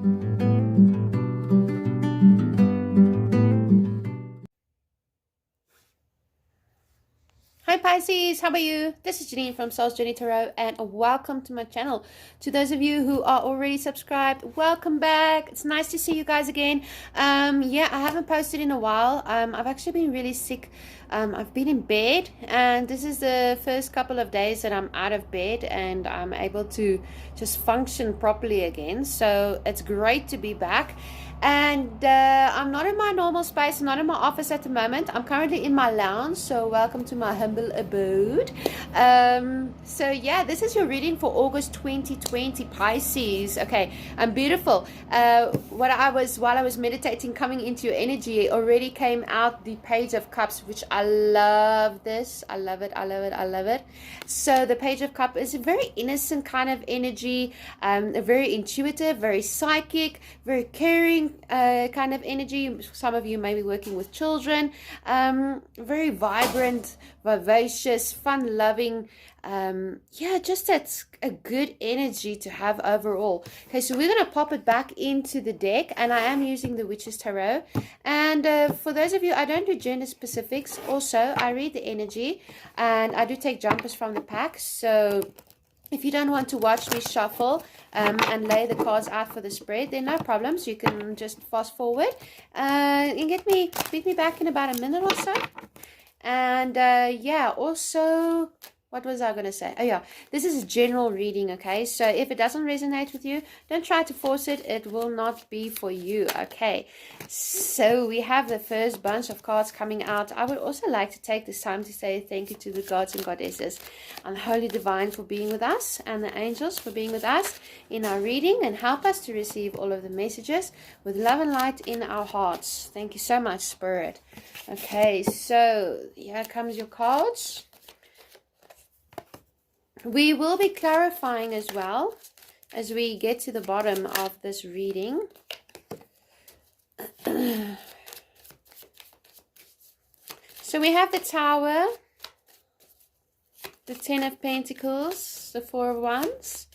Hi Pisces, how are you? This is Janine from Soul's Journey Tarot and welcome to my channel. To those of you who are already subscribed, welcome back. It's nice to see you guys again. Yeah, I haven't posted in a while. I've actually been really sick. I've been in bed and this is the first couple of days that I'm out of bed and I'm able to just function properly again. So it's great to be back. And I'm not in my normal space, not in my office at the moment. I'm currently in my lounge, so welcome to my humble abode. So yeah, this is your reading for August 2020, Pisces. Okay, beautiful. While I was meditating, coming into your energy, already came out the Page of Cups, which I love this. I love it, I love it, I love it. So the Page of Cups is a very innocent kind of energy, very intuitive, very psychic, very caring kind of energy. Some of you may be working with children. Very vibrant, vivacious, fun-loving. Yeah, just that's a good energy to have overall. Okay, so we're going to pop it back into the deck, and I am using the Witch's Tarot. And for those of you, I don't do gender specifics. Also, I read the energy, and I do take jumpers from the pack. So if you don't want to watch me shuffle and lay the cards out for the spread, then no problems. You can just fast forward and meet me back in about a minute or so. And yeah, also, what was I going to say? Oh yeah, this is a general reading, okay? So if it doesn't resonate with you, don't try to force it. It will not be for you, okay? So we have the first bunch of cards coming out. I would also like to take this time to say thank you to the gods and goddesses and Holy Divine for being with us, and the angels for being with us in our reading, and help us to receive all of the messages with love and light in our hearts. Thank you so much, Spirit. Okay, so here comes your cards. We will be clarifying as well as we get to the bottom of this reading. So we have the Tower, the Ten of Pentacles, the Four of Wands,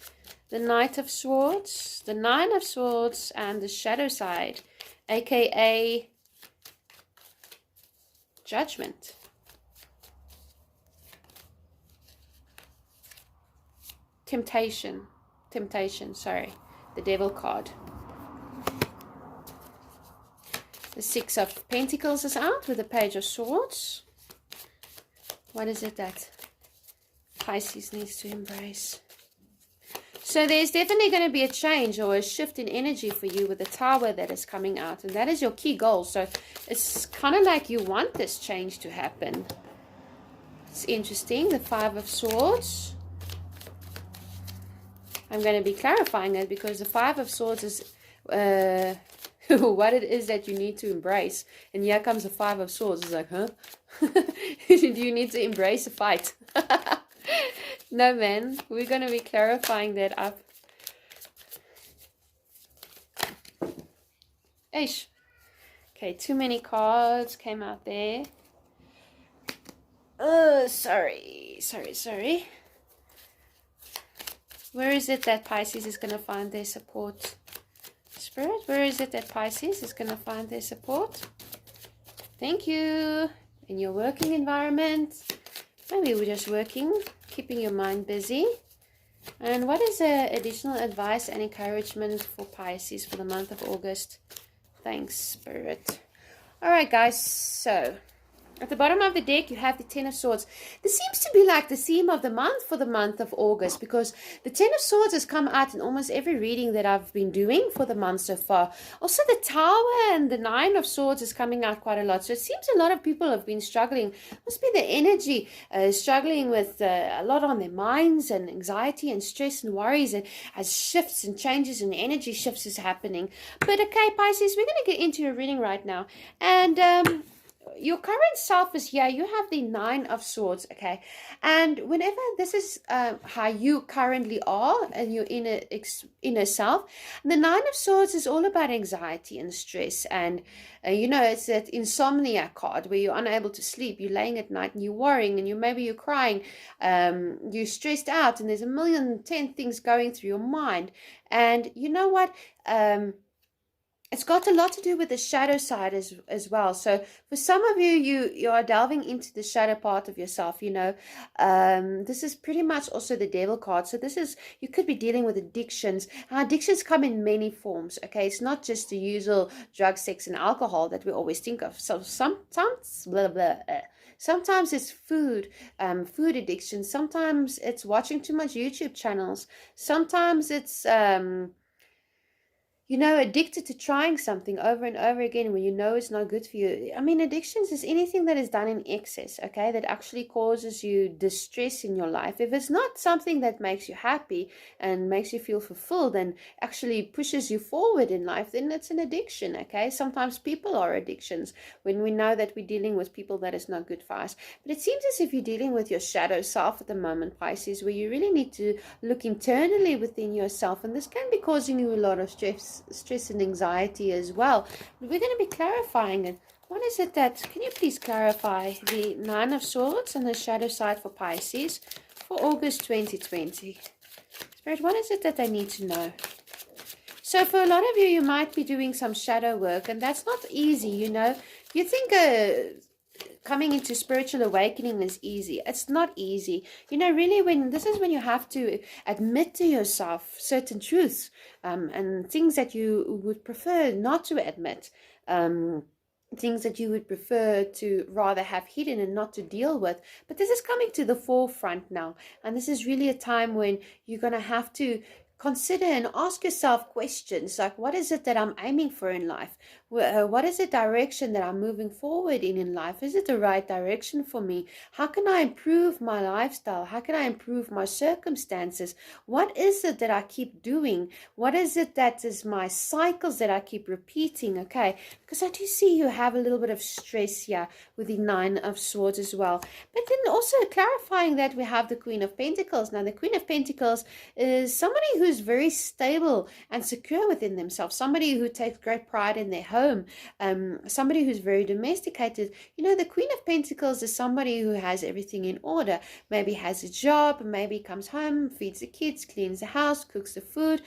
the Knight of Swords, the Nine of Swords, and the Shadow Side, aka Judgment. Temptation, sorry, the Devil card. The Six of Pentacles is out with the Page of Swords. What is it that Pisces needs to embrace? So there's definitely going to be a change or a shift in energy for you with the Tower that is coming out, and that is your key goal. So it's kind of like you want this change to happen. It's interesting. The Five of Swords. I'm going to be clarifying it because the Five of Swords is what it is that you need to embrace. And here comes the Five of Swords. It's like, huh? Do you need to embrace a fight? No, man. We're going to be clarifying that up. Eish. Okay, too many cards came out there. Oh, sorry. Where is it that Pisces is going to find their support? Spirit, where is it that Pisces is going to find their support? Thank you. In your working environment. Maybe we're just working, keeping your mind busy. And what is additional advice and encouragement for Pisces for the month of August? Thanks, Spirit. All right, guys. So at the bottom of the deck, you have the Ten of Swords. This seems to be like the theme of the month for the month of August, because the Ten of Swords has come out in almost every reading that I've been doing for the month so far. Also, the Tower and the Nine of Swords is coming out quite a lot. So it seems a lot of people have been struggling. Must be the energy, struggling with a lot on their minds, and anxiety and stress and worries, and as shifts and changes and energy shifts is happening. But okay, Pisces, we're going to get into your reading right now. And your current self is here. You have the Nine of Swords, okay? And whenever this is how you currently are and your inner self, the Nine of Swords is all about anxiety and stress. And, it's that insomnia card where you're unable to sleep. You're laying at night and you're worrying and maybe you're crying. You're stressed out and there's a million, 10 things going through your mind. And you know what? It's got a lot to do with the shadow side as well. So for some of you are delving into the shadow part of yourself. This is pretty much also the devil card. So you could be dealing with addictions. Addictions come in many forms. Okay, it's not just the usual drug, sex, and alcohol that we always think of. So sometimes blah blah. Sometimes it's food addiction. Sometimes it's watching too much YouTube channels. Sometimes it's addicted to trying something over and over again when you know it's not good for you. I mean, addictions is anything that is done in excess, okay, that actually causes you distress in your life. If it's not something that makes you happy and makes you feel fulfilled and actually pushes you forward in life, then it's an addiction, okay? Sometimes people are addictions when we know that we're dealing with people that is not good for us. But it seems as if you're dealing with your shadow self at the moment, Pisces, where you really need to look internally within yourself, and this can be causing you a lot of stress and anxiety as well. But we're going to be clarifying it. What is it can you please clarify the Nine of Swords and the shadow side for Pisces for August 2020? Spirit, what is it that I need to know? So for a lot of you might be doing some shadow work, and that's not easy, You think coming into spiritual awakening is easy. It's not easy. Really when you have to admit to yourself certain truths and things that you would prefer not to admit, things that you would prefer to rather have hidden and not to deal with. But this is coming to the forefront now. And this is really a time when you're going to have to consider and ask yourself questions like, what is it that I'm aiming for in life? What is the direction that I'm moving forward in life? Is it the right direction for me? How can I improve my lifestyle? How can I improve my circumstances? What is it that I keep doing? What is it that is my cycles that I keep repeating? Okay, because I do see you have a little bit of stress here with the Nine of Swords as well. But then also clarifying that we have the Queen of Pentacles. Now, the Queen of Pentacles is somebody who's very stable and secure within themselves, somebody who takes great pride in their home, somebody who's very domesticated. The Queen of Pentacles is somebody who has everything in order, maybe has a job, maybe comes home, feeds the kids, cleans the house, cooks the food,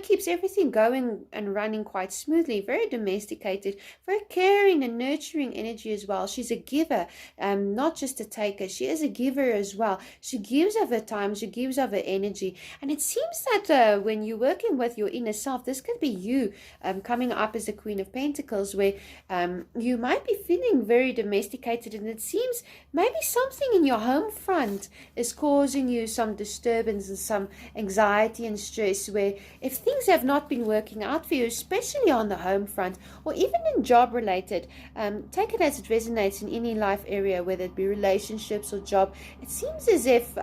keeps everything going and running quite smoothly, very domesticated, very caring and nurturing energy as well. She's a giver, not just a taker. She is a giver as well. She gives of her time, she gives of her energy. And it seems that when you're working with your inner self, this could be you coming up as a Queen of Pentacles, where you might be feeling very domesticated, and it seems maybe something in your home front is causing you some disturbance and some anxiety and stress, where if things have not been working out for you, especially on the home front or even in job related, take it as it resonates in any life area, whether it be relationships or job. It seems as if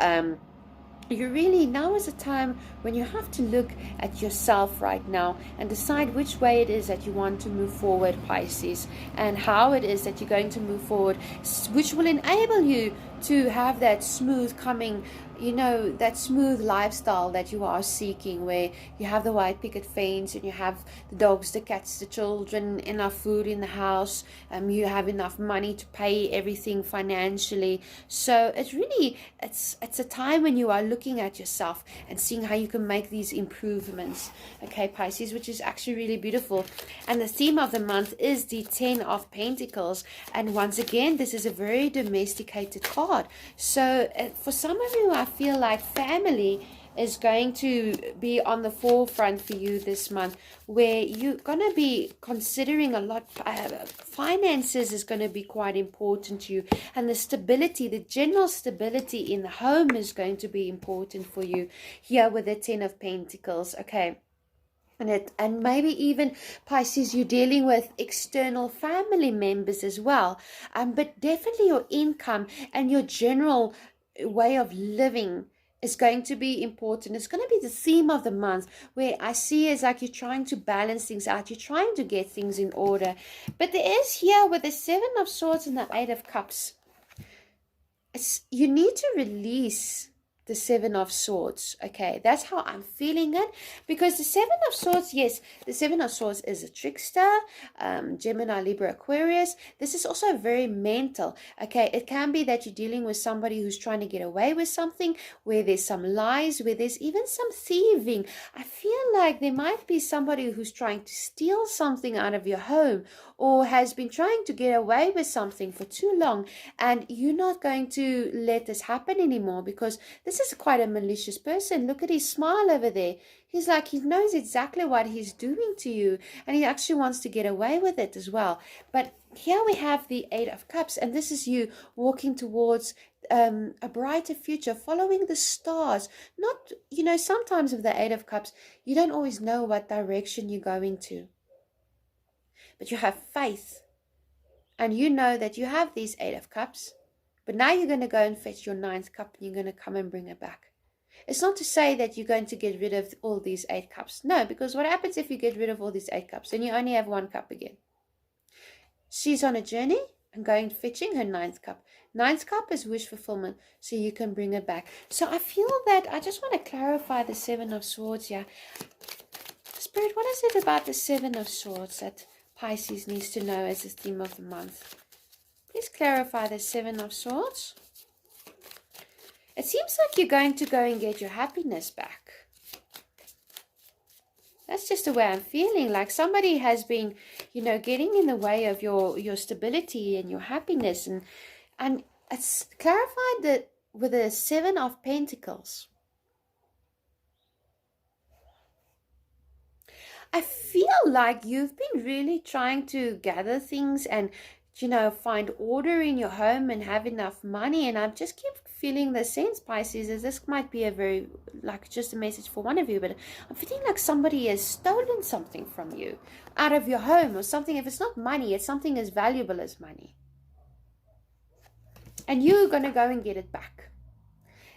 now is a time when you have to look at yourself right now and decide which way it is that you want to move forward, Pisces, and how it is that you're going to move forward, which will enable you to have that smooth coming, that smooth lifestyle that you are seeking, where you have the white picket fence and you have the dogs, the cats, the children, enough food in the house, you have enough money to pay everything financially. So it's a time when you are looking at yourself and seeing how you can make these improvements, okay, Pisces, which is actually really beautiful. And the theme of the month is the 10 of Pentacles, and once again, this is a very domesticated card. So for some of you, I feel like family is going to be on the forefront for you this month, where you're going to be considering a lot. Finances is going to be quite important to you, and the stability, the general stability in the home is going to be important for you here with the 10 of Pentacles, okay? And maybe even, Pisces, you're dealing with external family members as well. But definitely your income and your general way of living is going to be important. It's going to be the theme of the month, where I see it's like you're trying to balance things out. You're trying to get things in order. But there is here with the Seven of Swords and the Eight of Cups, you need to release the Seven of Swords. Okay, that's how I'm feeling it, because the Seven of Swords, yes, the Seven of Swords is a trickster, Gemini, Libra, Aquarius. This is also very mental. Okay, it can be that you're dealing with somebody who's trying to get away with something, where there's some lies, where there's even some thieving. I feel like there might be somebody who's trying to steal something out of your home, or has been trying to get away with something for too long, and you're not going to let this happen anymore, because this is quite a malicious person. Look at his smile over there. He's like, he knows exactly what he's doing to you, and he actually wants to get away with it as well. But here we have the Eight of Cups, and this is you walking towards a brighter future, following the stars. Not, sometimes with the Eight of Cups, you don't always know what direction you're going to, but you have faith, and you know that you have these Eight of Cups. But now you're going to go and fetch your Ninth Cup, and you're going to come and bring it back. It's not to say that you're going to get rid of all these 8 cups. No, because what happens if you get rid of all these 8 cups? Then you only have 1 cup again. She's on a journey and going fetching her Ninth Cup. Ninth Cup is wish fulfillment, so you can bring it back. So I feel that I just want to clarify the Seven of Swords here. Spirit, what is it about the Seven of Swords that Pisces needs to know as the theme of the month? Please clarify the Seven of Swords. It seems like you're going to go and get your happiness back. That's just the way I'm feeling. Like somebody has been, getting in the way of your stability and your happiness. And it's clarified that with the Seven of Pentacles. I feel like you've been really trying to gather things and, find order in your home and have enough money. And I just keep feeling the sense, Pisces, as this might be just a message for one of you, but I'm feeling like somebody has stolen something from you out of your home or something. If it's not money, it's something as valuable as money. And you're going to go and get it back.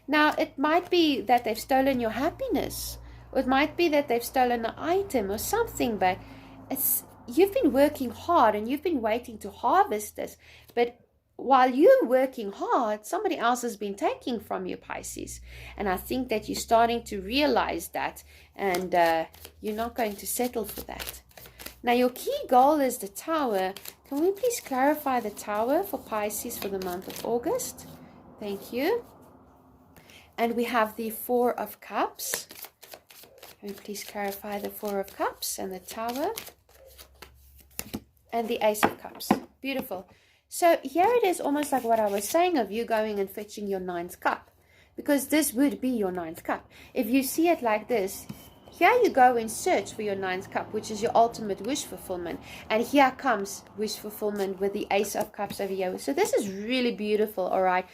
Now, it might be that they've stolen your happiness, or it might be that they've stolen an item or something, but you've been working hard and you've been waiting to harvest this. But while you're working hard, somebody else has been taking from you, Pisces. And I think that you're starting to realize that, and you're not going to settle for that. Now, your key goal is the Tower. Can we please clarify the Tower for Pisces for the month of August? Thank you. And we have the Four of Cups. Can we please clarify the Four of Cups and the Tower? And the Ace of Cups. Beautiful. So here it is, almost like what I was saying of you going and fetching your Ninth Cup. Because this would be your Ninth Cup. If you see it like this, here you go and search for your Ninth Cup, which is your ultimate wish fulfillment. And here comes wish fulfillment with the Ace of Cups over here. So this is really beautiful, all right?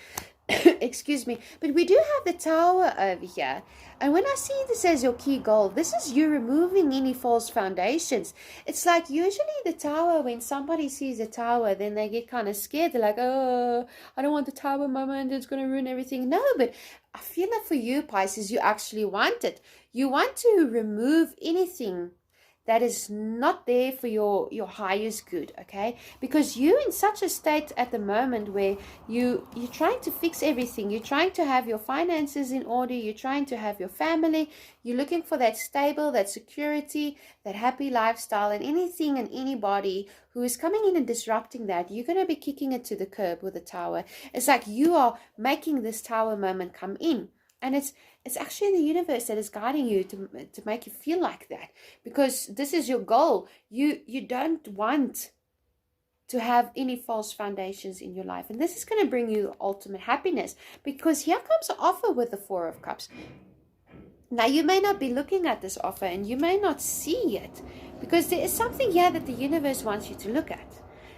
Excuse me, but we do have the Tower over here, and when I see this as your key goal, this is you removing any false foundations. It's like usually the Tower, when somebody sees a Tower, then they get kind of scared. They're like, oh, I don't want the Tower moment, it's going to ruin everything. No, but I feel like for you, Pisces, you actually want it. You want to remove anything that is not there for your highest good, okay? Because you're in such a state at the moment where you're trying to fix everything. You're trying to have your finances in order. You're trying to have your family. You're looking for that stable, that security, that happy lifestyle, and anything and anybody who is coming in and disrupting that, you're going to be kicking it to the curb with the Tower. It's like you are making this Tower moment come in. And it's actually the universe that is guiding you to make you feel like that, because this is your goal. You don't want to have any false foundations in your life, and this is going to bring you ultimate happiness, because here comes an offer with the Four of Cups. Now, you may not be looking at this offer and you may not see it, because there is something here that the universe wants you to look at.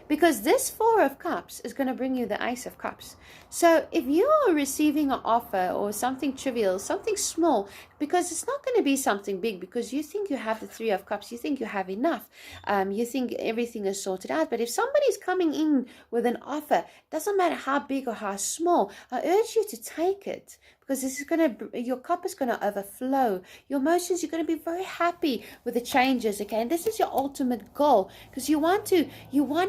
Because this Four of Cups is going to bring you the Ace of Cups. So if you are receiving an offer or something trivial, something small, because it's not going to be something big, because you think you have the Three of Cups, you think you have enough, you think everything is sorted out. But if somebody's coming in with an offer, doesn't matter how big or how small, I urge you to take it, because this is going to, your cup is going to overflow. Your emotions, you're going to be very happy with the changes, okay? And this is your ultimate goal, because you want to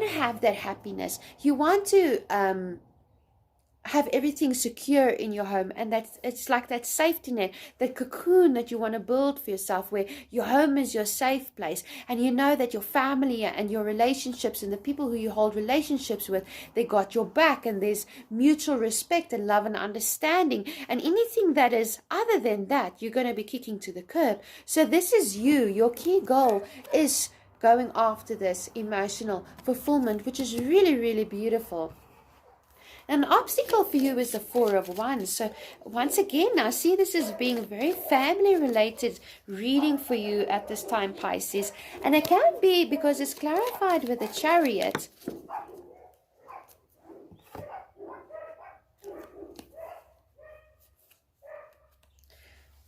have that happiness. You want to have everything secure in your home, and that's, it's like that safety net, that cocoon that you want to build for yourself, where your home is your safe place, and you know that your family and your relationships and the people who you hold relationships with, they got your back, and there's mutual respect and love and understanding. And anything that is other than that, you're going to be kicking to the curb. So this is you. Your key goal is going after this emotional fulfillment, which is really, really beautiful. An obstacle for you is the Four of Wands. So once again, I see this as being a very family related reading for you at this time, Pisces. And it can be because it's clarified with the Chariot.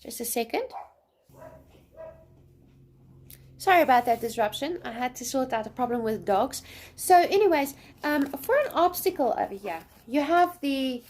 Just a second. Sorry about that disruption. I had to sort out a problem with dogs. So anyways, for an obstacle over here, you have the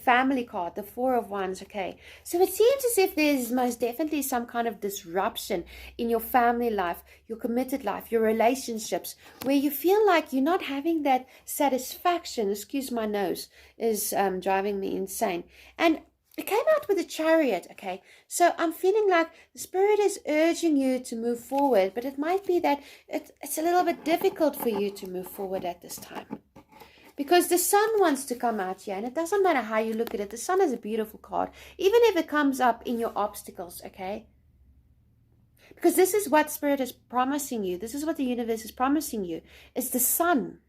family card, the Four of Wands, okay? So it seems as if there's most definitely some kind of disruption in your family life, your committed life, your relationships, where you feel like you're not having that satisfaction. Excuse my nose, is driving me insane. And it came out with a Chariot, okay? So I'm feeling like the Spirit is urging you to move forward, but it might be that it's a little bit difficult for you to move forward at this time, because the Sun wants to come out here, and it doesn't matter how you look at it. The Sun is a beautiful card, even if it comes up in your obstacles, okay? Because this is what Spirit is promising you. This is what the universe is promising you. It's the Sun.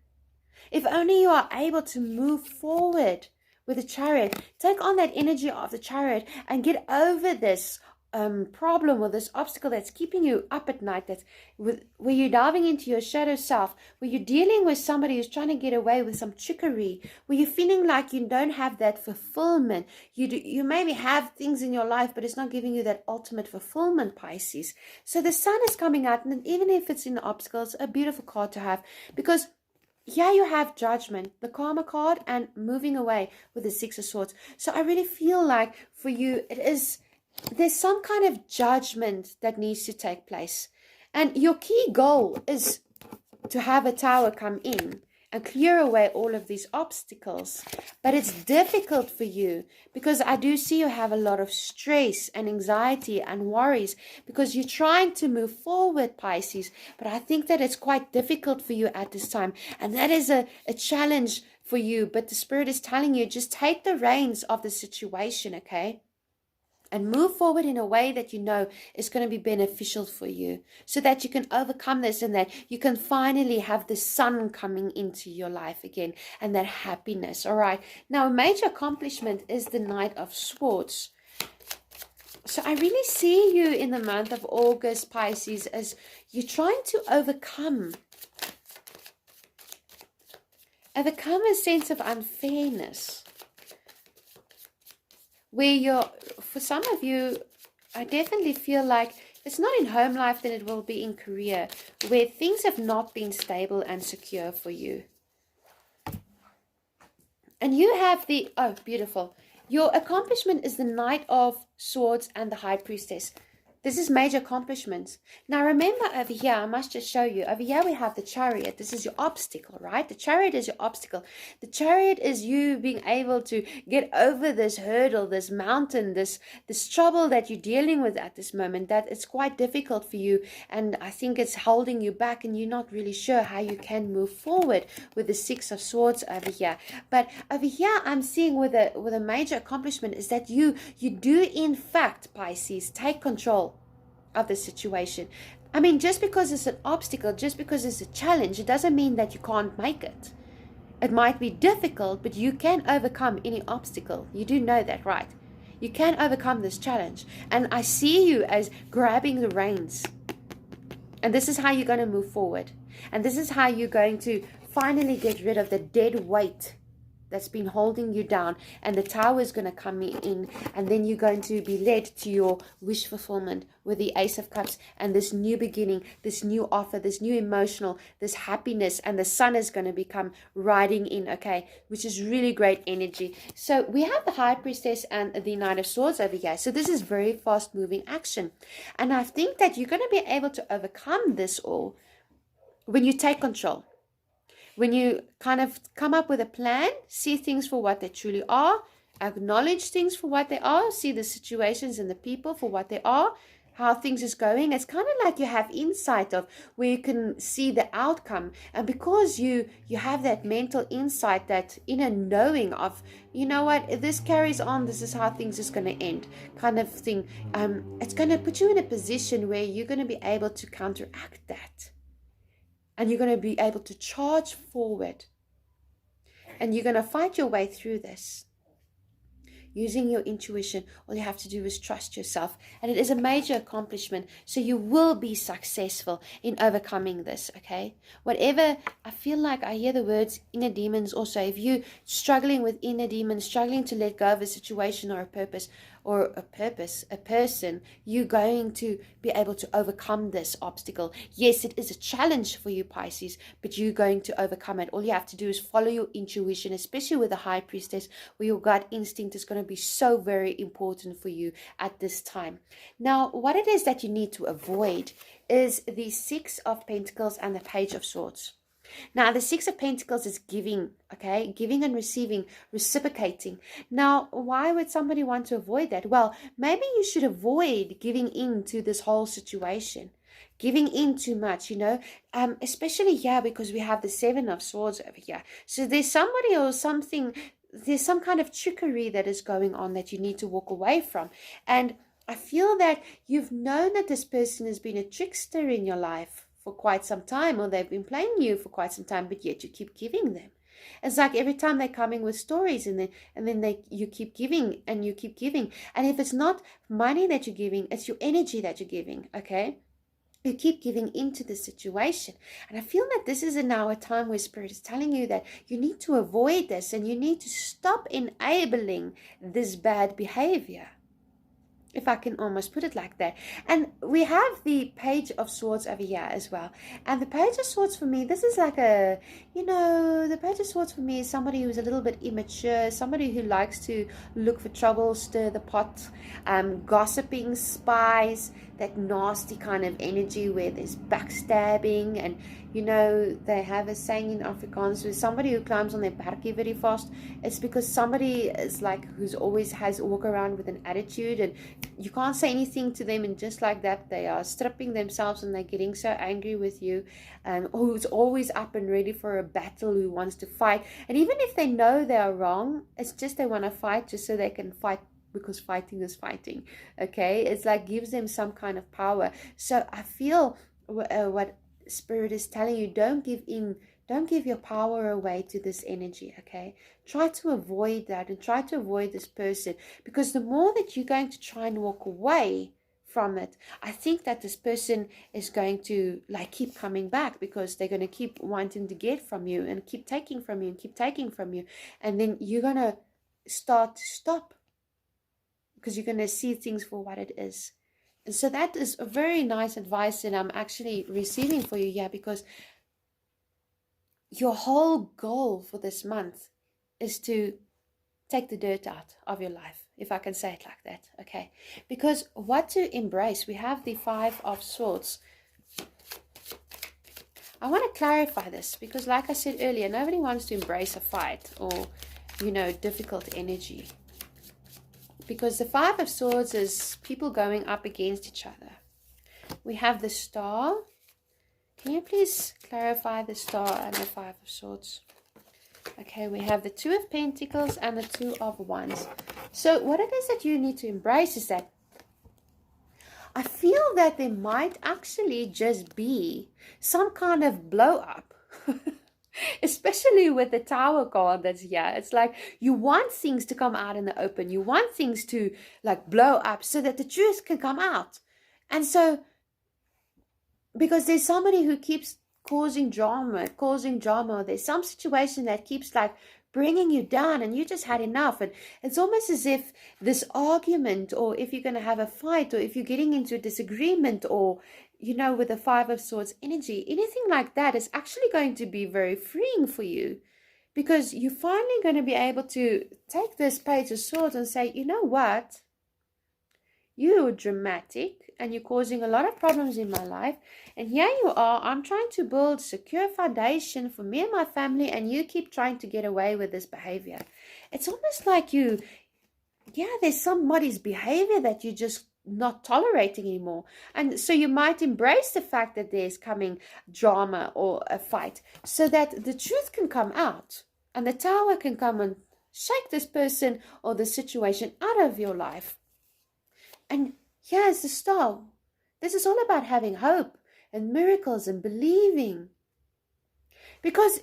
If only you are able to move forward with the Chariot, take on that energy of the Chariot and get over this problem or this obstacle that's keeping you up at night, that's where you're diving into your shadow self, where you're dealing with somebody who's trying to get away with some trickery, where you're feeling like you don't have that fulfillment. You maybe have things in your life, but it's not giving you that ultimate fulfillment, Pisces. So the Sun is coming out, and even if it's in the obstacles, a beautiful card to have, because yeah, you have Judgment, the Karma card, and moving away with the Six of Swords. So I really feel like for you, there's some kind of judgment that needs to take place. And your key goal is to have a Tower come in and clear away all of these obstacles. But it's difficult for you, because I do see you have a lot of stress and anxiety and worries, because you're trying to move forward, Pisces. But I think that it's quite difficult for you at this time. And that is a challenge for you. But the Spirit is telling you, just take the reins of the situation, okay? And move forward in a way that you know is going to be beneficial for you, so that you can overcome this, and that you can finally have the Sun coming into your life again, and that happiness. All right. Now, a major accomplishment is the Knight of Swords. So I really see you in the month of August, Pisces, as you're trying to overcome a sense of unfairness, where for some of you, I definitely feel like it's not in home life, then it will be in career, where things have not been stable and secure for you. And you have beautiful. Your accomplishment is the Knight of Swords and the High Priestess. This is major accomplishments. Now remember over here, I must just show you. Over here we have the Chariot. This is your obstacle, right? The Chariot is your obstacle. The Chariot is you being able to get over this hurdle, this mountain, this trouble that you're dealing with at this moment, that it's quite difficult for you. And I think it's holding you back, and you're not really sure how you can move forward with the Six of Swords over here. But over here, I'm seeing with a major accomplishment is that you do, in fact, Pisces, take control of the situation. I mean, just because it's an obstacle, just because it's a challenge, it doesn't mean that you can't make it. It might be difficult, but you can overcome any obstacle. You do know that, right? You can overcome this challenge. And I see you as grabbing the reins. And this is how you're going to move forward. And this is how you're going to finally get rid of the dead weight that's been holding you down, and the Tower is going to come in, and then you're going to be led to your wish fulfillment with the Ace of Cups and this new beginning, this new offer, this new emotional, this happiness, and the Sun is going to become riding in, okay, which is really great energy. So we have the High Priestess and the Knight of Swords over here. So this is very fast moving action, and I think that you're going to be able to overcome this all when you take control. When you kind of come up with a plan, see things for what they truly are, acknowledge things for what they are, see the situations and the people for what they are, how things is going. It's kind of like you have insight of where you can see the outcome. And because you have that mental insight, that inner knowing of, you know what, if this carries on, this is how things is going to end kind of thing. It's going to put you in a position where you're going to be able to counteract that. And you're going to be able to charge forward. And you're going to fight your way through this. Using your intuition, all you have to do is trust yourself. And it is a major accomplishment. So you will be successful in overcoming this, okay? Whatever, I feel like I hear the words inner demons also. If you're struggling with inner demons, struggling to let go of a situation or a purpose, a person, you're going to be able to overcome this obstacle. Yes, it is a challenge for you, Pisces, but you're going to overcome it. All you have to do is follow your intuition, especially with the High Priestess, where your gut instinct is going to be so very important for you at this time. Now, what it is that you need to avoid is the Six of Pentacles and the Page of Swords. Now, the Six of Pentacles is giving, okay? Giving and receiving, reciprocating. Now, why would somebody want to avoid that? Well, maybe you should avoid giving in to this whole situation. Giving in too much, you know, especially here because we have the Seven of Swords over here. So there's somebody or something, there's some kind of trickery that is going on that you need to walk away from. And I feel that you've known that this person has been a trickster in your life for quite some time, or they've been playing you for quite some time, but yet you keep giving them. It's like every time they're coming with stories, and then you keep giving and you keep giving. And if it's not money that you're giving, it's your energy that you're giving, okay? You keep giving into the situation. And I feel that this is now a time where Spirit is telling you that you need to avoid this, and you need to stop enabling this bad behavior, if I can almost put it like that. And we have the Page of Swords over here as well. And the Page of Swords for me, this is like a, you know, the Page of Swords for me is somebody who's a little bit immature, somebody who likes to look for trouble, stir the pot, gossiping, spies, that nasty kind of energy where there's backstabbing. And, you know, they have a saying in Afrikaans, with somebody who climbs on their parkie very fast, it's because somebody is like, who's always has walk around with an attitude, and you can't say anything to them, and just like that they are stripping themselves and they're getting so angry with you, who's always up and ready for a battle, who wants to fight. And even if they know they are wrong, it's just they want to fight just so they can fight, because fighting is fighting, okay? It's like gives them some kind of power. So I feel what Spirit is telling you, don't give in, don't give your power away to this energy, okay? Try to avoid that, and try to avoid this person, because the more that you're going to try and walk away from it, I think that this person is going to like keep coming back, because they're going to keep wanting to get from you and keep taking from you and keep taking from you. And then you're going to start to stop, because you're going to see things for what it is. And so that is a very nice advice that I'm actually receiving for you here, because your whole goal for this month is to take the dirt out of your life, if I can say it like that, okay? Because what to embrace, we have the Five of Swords. I want to clarify this, because like I said earlier, nobody wants to embrace a fight or, you know, difficult energy. Because the Five of Swords is people going up against each other. We have the Star. Can you please clarify the Star and the Five of Swords? Okay, we have the Two of Pentacles and the Two of Wands. So what it is that you need to embrace is that I feel that there might actually just be some kind of blow up. Especially with the Tower card that's here. It's like you want things to come out in the open. You want things to like blow up so that the truth can come out. And so, because there's somebody who keeps causing drama, or there's some situation that keeps like bringing you down and you just had enough. And it's almost as if this argument, or if you're going to have a fight, or if you're getting into a disagreement, or with the Five of Swords energy, anything like that is actually going to be very freeing for you, because you're finally going to be able to take this Page of Swords and say, you know what, you're dramatic and you're causing a lot of problems in my life, and here you are, I'm trying to build secure foundation for me and my family, and you keep trying to get away with this behavior. It's almost like there's somebody's behavior that you're just not tolerating anymore. And so you might embrace the fact that there's coming drama or a fight, so that the truth can come out and the Tower can come and shake this person or the situation out of your life. And here's the Star. This is all about having hope and miracles and believing. Because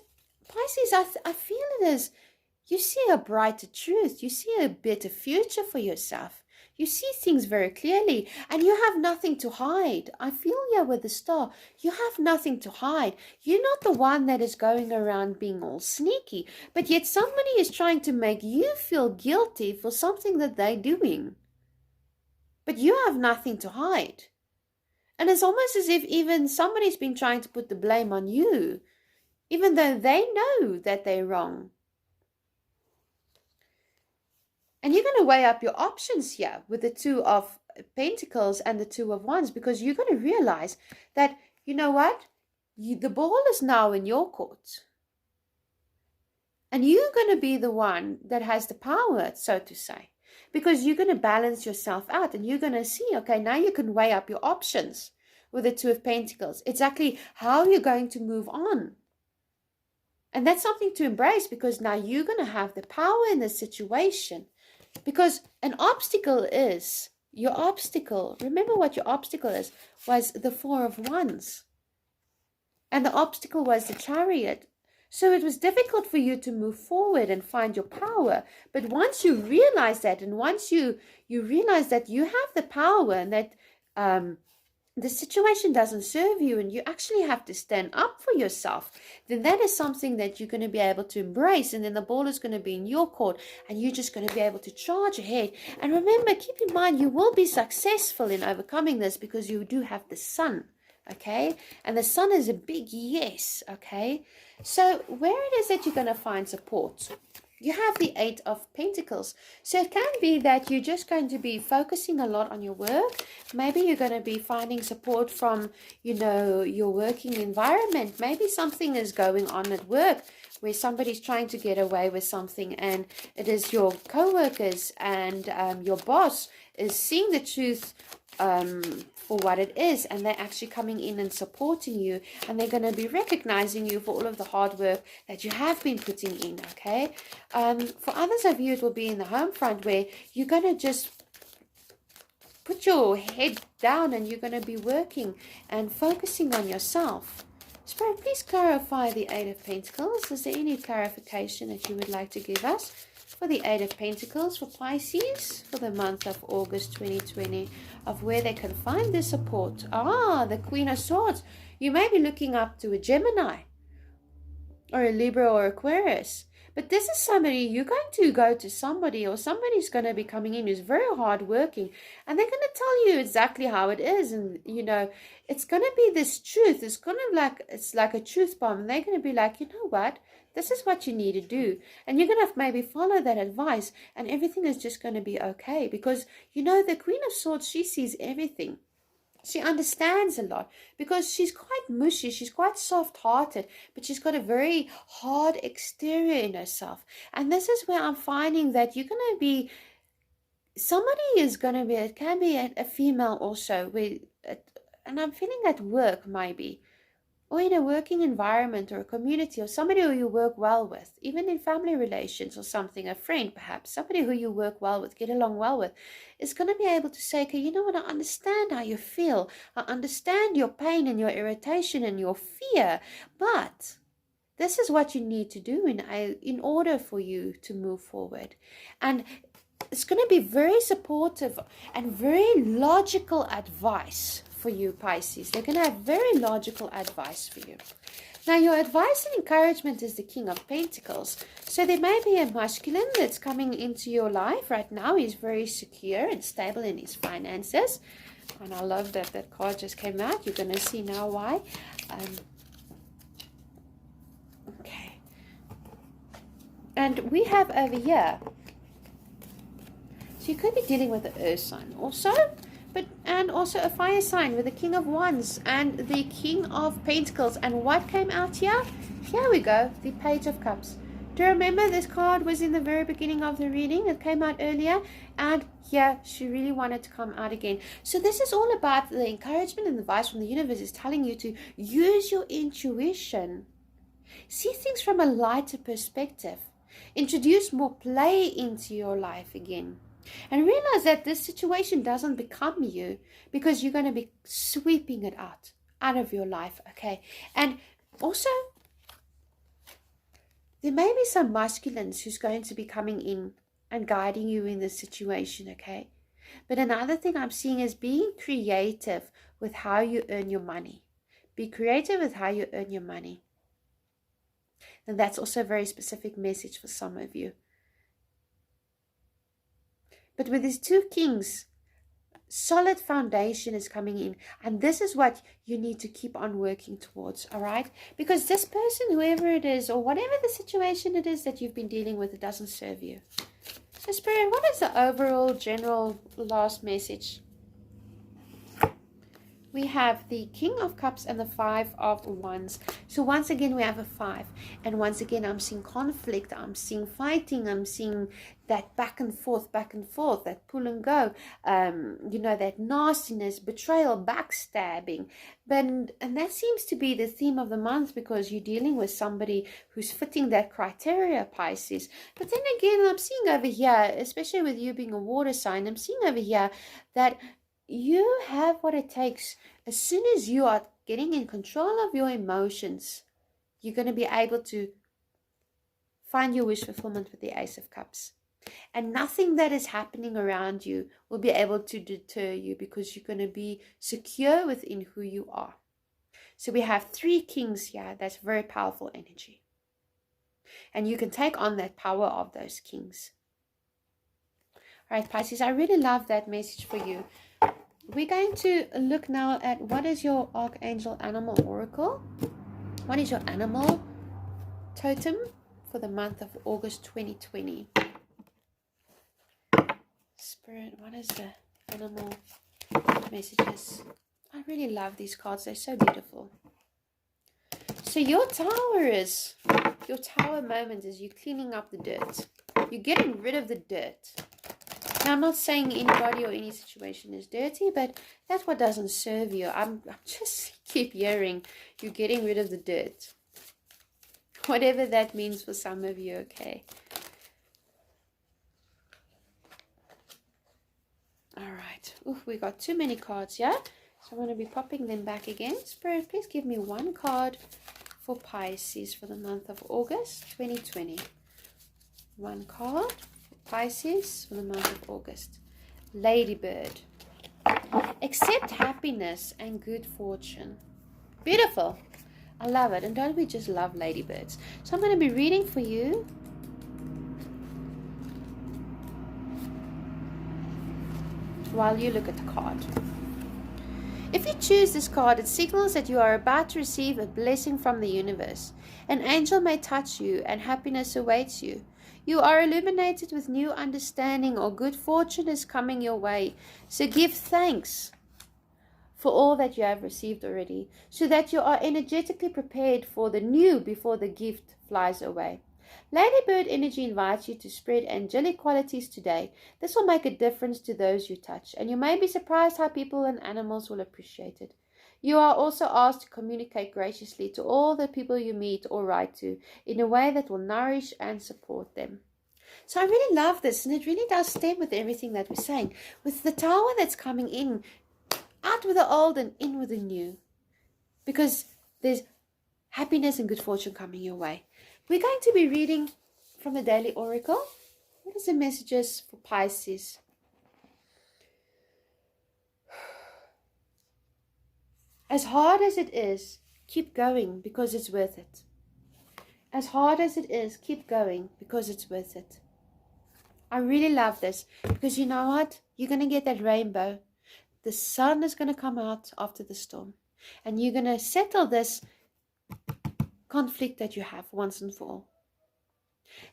Pisces, I feel it is, you see a brighter truth. You see a better future for yourself. You see things very clearly, and you have nothing to hide. I feel here with the Star, you have nothing to hide. You're not the one that is going around being all sneaky, but yet somebody is trying to make you feel guilty for something that they're doing. But you have nothing to hide. And it's almost as if even somebody's been trying to put the blame on you, even though they know that they're wrong. And you're going to weigh up your options here with the Two of Pentacles and the Two of Wands, because you're going to realize that, you know what? The ball is now in your court. And you're going to be the one that has the power, so to say. Because you're going to balance yourself out, and you're going to see, okay, now you can weigh up your options with the Two of Pentacles. Exactly how you're going to move on. And that's something to embrace, because now you're going to have the power in this situation. Because an obstacle is, remember what your obstacle is, was the Four of Wands. And the obstacle was the Chariot. So it was difficult for you to move forward and find your power. But once you realize that, and once you realize that you have the power, and that the situation doesn't serve you, and you actually have to stand up for yourself, then that is something that you're going to be able to embrace. And then the ball is going to be in your court, and you're just going to be able to charge ahead. And remember, keep in mind, you will be successful in overcoming this, because you do have the Sun. Okay, and the Sun is a big yes. Okay, so where it is that you're going to find support, you have the Eight of Pentacles. So it can be that you're just going to be focusing a lot on your work. Maybe you're going to be finding support from, your working environment. Maybe something is going on at work where somebody's trying to get away with something, and it is your co-workers and your boss is seeing the truth for what it is, and they're actually coming in and supporting you, and they're going to be recognizing you for all of the hard work that you have been putting in. Okay, for others of you, it will be in the home front, where you're going to just put your head down and you're going to be working and focusing on yourself. Spirit, please clarify the Eight of Pentacles. Is there any clarification that you would like to give us for the Eight of Pentacles for Pisces for the month of August 2020, of where they can find the support? The Queen of Swords. You may be looking up to a Gemini or a Libra or Aquarius. But this is somebody, you're going to go to somebody, or somebody's going to be coming in who's very hardworking, and they're going to tell you exactly how it is. And, it's going to be this truth. It's kind of like, it's like a truth bomb. And they're going to be like, you know what? This is what you need to do. And you're going to maybe follow that advice, and everything is just going to be okay. Because, the Queen of Swords, she sees everything. She understands a lot, because she's quite mushy, she's quite soft-hearted, but she's got a very hard exterior in herself. And this is where I'm finding that you're going to be, somebody is going to be, it can be a female also, and I'm feeling at work maybe, or in a working environment or a community, or somebody who you work well with, even in family relations or something, a friend perhaps, somebody who you work well with, get along well with, is going to be able to say, okay, you know what, I understand how you feel. I understand your pain and your irritation and your fear, but this is what you need to do in order for you to move forward. And it's going to be very supportive and very logical advice for you, Pisces. They're going to have very logical advice for you. Now, your advice and encouragement is the King of Pentacles. So there may be a masculine that's coming into your life right now. He's very secure and stable in his finances. And I love that that card just came out. You're going to see now why. Okay. And we have over here. So you could be dealing with the earth sign also. And also a fire sign with the King of Wands and the King of Pentacles. And what came out here? Here we go, the Page of Cups. Do you remember this card was in the very beginning of the reading? It came out earlier. And here, she really wanted to come out again. So this is all about the encouragement and advice from the universe is telling you to use your intuition. See things from a lighter perspective. Introduce more play into your life again. And realize that this situation doesn't become you because you're going to be sweeping it out of your life, okay? And also, there may be some masculines who's going to be coming in and guiding you in this situation, okay? But another thing I'm seeing is being creative with how you earn your money. Be creative with how you earn your money. And that's also a very specific message for some of you. But with these two kings, solid foundation is coming in. And this is what you need to keep on working towards, all right? Because this person, whoever it is, or whatever the situation it is that you've been dealing with, it doesn't serve you. So Spirit, what is the overall general last message? We have the King of Cups and the Five of Wands. So once again, we have a 5. And once again, I'm seeing conflict. I'm seeing fighting. I'm seeing that back and forth, that pull and go. That nastiness, betrayal, backstabbing. And that seems to be the theme of the month because you're dealing with somebody who's fitting that criteria, Pisces. But then again, I'm seeing over here, especially with you being a water sign, I'm seeing over here that you have what it takes. As soon as you are getting in control of your emotions, you're going to be able to find your wish fulfillment with the Ace of Cups. And nothing that is happening around you will be able to deter you because you're going to be secure within who you are. So we have 3 kings here. That's very powerful energy. And you can take on that power of those kings. All right, Pisces, I really love that message for you. We're going to look now at what is your Archangel Animal Oracle. What is your animal totem for the month of August 2020? Spirit, what is the animal messages? I really love these cards. They're so beautiful. So your tower moment is you cleaning up the dirt. You're getting rid of the dirt. Now, I'm not saying anybody or any situation is dirty, but that's what doesn't serve you. I'm just keep hearing you're getting rid of the dirt. Whatever that means for some of you, okay? All right. Ooh, we got too many cards here. So I'm going to be popping them back again. Spirit, please give me one card for Pisces for the month of August 2020. One card. Pisces for the month of August. Ladybird. Accept happiness and good fortune. Beautiful. I love it. And don't we just love ladybirds? So I'm going to be reading for you. While you look at the card. If you choose this card, it signals that you are about to receive a blessing from the universe. An angel may touch you and happiness awaits you. You are illuminated with new understanding or good fortune is coming your way. So give thanks for all that you have received already, so that you are energetically prepared for the new before the gift flies away. Ladybird energy invites you to spread angelic qualities today. This will make a difference to those you touch, and you may be surprised how people and animals will appreciate it. You are also asked to communicate graciously to all the people you meet or write to in a way that will nourish and support them. So I really love this, and it really does stem with everything that we're saying. With the tower that's coming in, out with the old and in with the new. Because there's happiness and good fortune coming your way. We're going to be reading from the Daily Oracle. What is the messages for Pisces? As hard as it is, keep going because it's worth it. As hard as it is, keep going because it's worth it. I really love this because you know what? You're going to get that rainbow. The sun is going to come out after the storm. And you're going to settle this conflict that you have once and for all.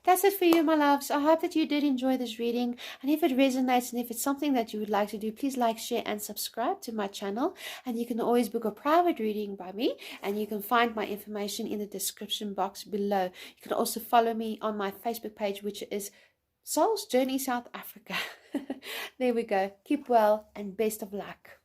That's it for you, my loves. I hope that you did enjoy this reading. And if it resonates and if it's something that you would like to do, please like, share, and subscribe to my channel. And you can always book a private reading by me. And you can find my information in the description box below. You can also follow me on my Facebook page, which is Soul's Journey South Africa. There we go. Keep well and best of luck.